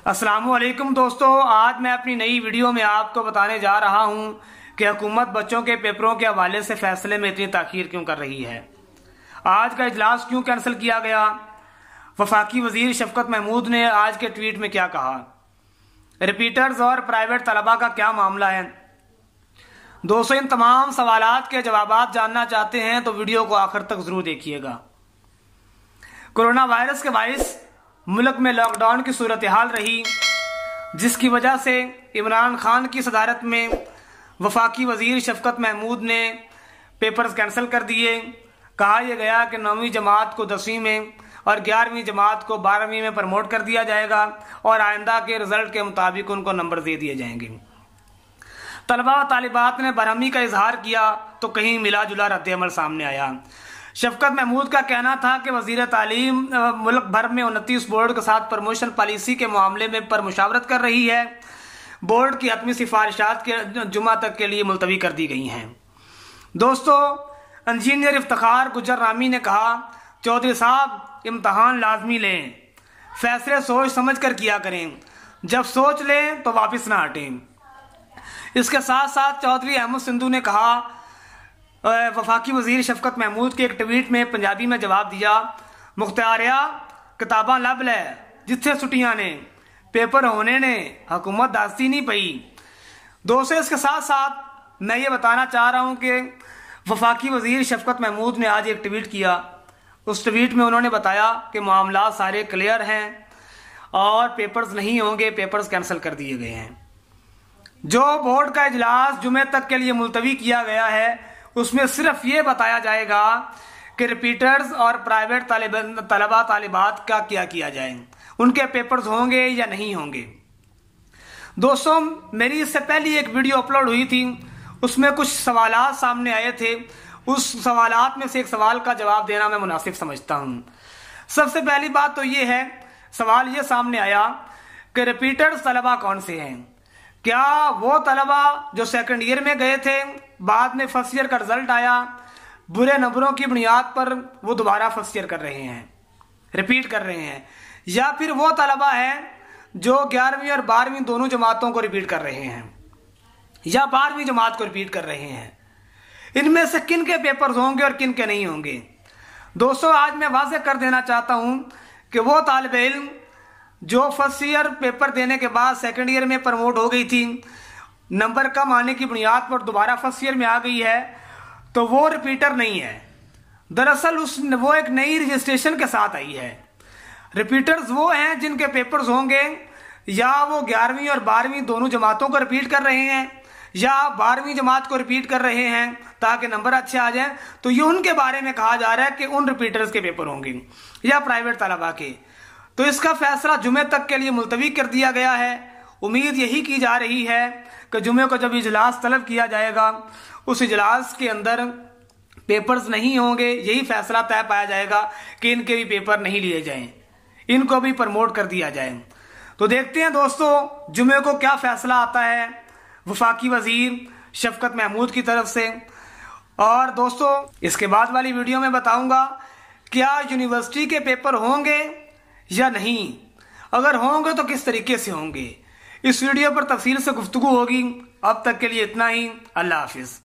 अस्सलामु अलैकुम दोस्तों, आज मैं अपनी नई वीडियो में आपको बताने जा रहा हूं कि हुकूमत बच्चों के पेपरों के हवाले से फैसले में इतनी ताखीर क्यों कर रही है। आज का इजलास क्यों कैंसिल किया गया। वफाकी वजीर शफकत महमूद ने आज के ट्वीट में क्या कहा। रिपीटर्स और प्राइवेट तलबा का क्या मामला है। दोस्तों, इन तमाम सवालात के जवाब जानना चाहते हैं तो वीडियो को आखिर तक जरूर देखिएगा। कोरोना वायरस के बाइस मुल्क में लॉकडाउन की सूरत हाल रही, जिसकी वजह से इमरान खान की सदारत में वफाकी वजीर शफकत महमूद ने पेपर्स कैंसिल कर दिए। कहा यह गया कि 9वीं जमात को 10वीं में और 11वीं जमात को 12वीं में प्रमोट कर दिया जाएगा और आइंदा के रिजल्ट के मुताबिक उनको नंबर दे दिए जाएंगे। तलबा व तालिबात ने बरहमी का इजहार किया तो कहीं मिला जुला रद्द अमल सामने आया। शफकत महमूद का कहना था कि वजीर तालीम मुल्क भर में 29 बोर्ड के साथ प्रमोशन पॉलिसी के मामले में पर मुशावरत कर रही है। बोर्ड की हतमी सिफारिशात के जुमा तक के लिए मुलतवी कर दी गई हैं। दोस्तों, इंजीनियर इफ्तिखार गुजर रामी ने कहा, चौधरी साहब इम्तहान लाजमी लें, फैसले सोच समझ कर किया करें, जब सोच लें तो वापस ना हटें। इसके साथ साथ चौधरी अहमद सिंधु ने कहा, वफाकी वजीर शफकत महमूद के एक ट्वीट में पंजाबी में जवाब दिया, मुख्तारिया किताबां लब लै जिथे छुट्टियां ने, पेपर होने ने हुकूमत दास्ती नहीं पई। दोस्तों, इसके साथ साथ मैं ये बताना चाह रहा हूं कि वफाकी वजीर शफकत महमूद ने आज एक ट्वीट किया। उस ट्वीट में उन्होंने बताया कि मामला सारे क्लियर हैं और पेपर्स नहीं होंगे, पेपर्स कैंसिल कर दिए गए हैं। जो बोर्ड का इजलास जुमे तक के लिए मुलतवी किया गया है उसमें सिर्फ ये बताया जाएगा कि रिपीटर्स और प्राइवेट तलबा तालिबात का क्या किया जाए, उनके पेपर्स होंगे या नहीं होंगे। दोस्तों, मेरी इससे पहले एक वीडियो अपलोड हुई थी, उसमें कुछ सवालात सामने आए थे। उस सवालात में से एक सवाल का जवाब देना मैं मुनासिब समझता हूं। सबसे पहली बात तो ये है, सवाल ये सामने आया कि रिपीटर्स तलबा कौन से हैं। क्या वो तलबा जो सेकंड ईयर में गए थे, बाद में फर्स्ट ईयर का रिजल्ट आया, बुरे नंबरों की बुनियाद पर वो दोबारा फर्स्ट ईयर कर रहे हैं, रिपीट कर रहे हैं, या फिर वो तलबा हैं जो 11वीं और 12वीं दोनों जमातों को रिपीट कर रहे हैं या 12वीं जमात को रिपीट कर रहे हैं। इनमें से किन के पेपर्स होंगे और किन के नहीं होंगे। दोस्तों, आज मैं वाज़ेह कर देना चाहता हूं कि वो तालिब इल्म जो फर्स्ट ईयर पेपर देने के बाद सेकंड ईयर में प्रमोट हो गई थी, नंबर कम आने की बुनियाद पर दोबारा फर्स्ट ईयर में आ गई है, तो वो रिपीटर नहीं है। दरअसल वो एक नई रजिस्ट्रेशन के साथ आई है। रिपीटर्स वो हैं जिनके पेपर्स होंगे या वो 11वीं और 12वीं दोनों जमातों को रिपीट कर रहे हैं या 12वीं जमात को रिपीट कर रहे हैं ताकि नंबर अच्छे आ जाए। तो ये उनके बारे में कहा जा रहा है कि उन रिपीटर्स के पेपर होंगे या प्राइवेट तलबा के। तो इसका फैसला जुमे तक के लिए मुलतवी कर दिया गया है। उम्मीद यही की जा रही है कि जुमे को जब इजलास तलब किया जाएगा, उस इजलास के अंदर पेपर्स नहीं होंगे, यही फैसला तय पाया जाएगा कि इनके भी पेपर नहीं लिए जाएं, इनको भी प्रमोट कर दिया जाए। तो देखते हैं दोस्तों, जुमे को क्या फैसला आता है वफाकी वजीर शफकत महमूद की तरफ से। और दोस्तों, इसके बाद वाली वीडियो में बताऊंगा क्या यूनिवर्सिटी के पेपर होंगे या नहीं, अगर होंगे तो किस तरीके से होंगे। इस वीडियो पर तफसील से गुफ्तगू होगी। अब तक के लिए इतना ही। अल्लाह हाफिज।